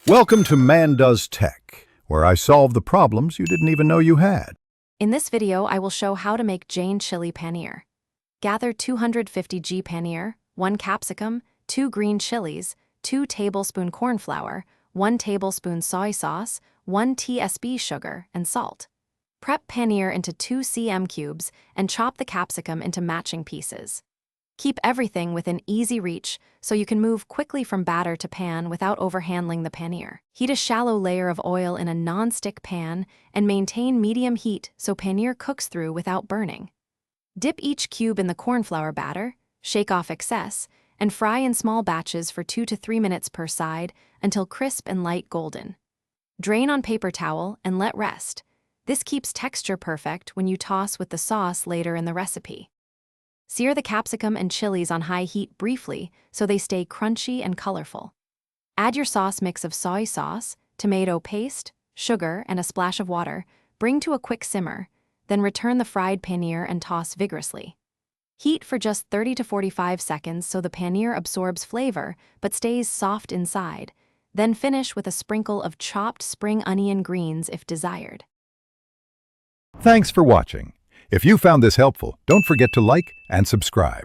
Welcome to Man Does Tech, where I solve the problems you didn't even know you had. In this video, I will show how to make Jain Chilli Paneer. Gather 250 g paneer, 1 capsicum, 2 green chilies, 2 tablespoon corn flour, 1 tablespoon soy sauce, 1 tsp sugar, and salt. Prep paneer into 2 cm cubes and chop the capsicum into matching pieces. Keep everything within easy reach so you can move quickly from batter to pan without overhandling the paneer. Heat a shallow layer of oil in a non-stick pan and maintain medium heat so paneer cooks through without burning. Dip each cube in the corn flour batter, shake off excess, and fry in small batches for 2 to 3 minutes per side until crisp and light golden. Drain on paper towel and let rest. This keeps texture perfect when you toss with the sauce later in the recipe. Sear the capsicum and chilies on high heat briefly so they stay crunchy and colorful. Add your sauce mix of soy sauce, tomato paste, sugar, and a splash of water. Bring to a quick simmer, then return the fried paneer and toss vigorously. Heat for just 30 to 45 seconds so the paneer absorbs flavor but stays soft inside. Then finish with a sprinkle of chopped spring onion greens if desired. Thanks for watching. If you found this helpful, don't forget to like and subscribe.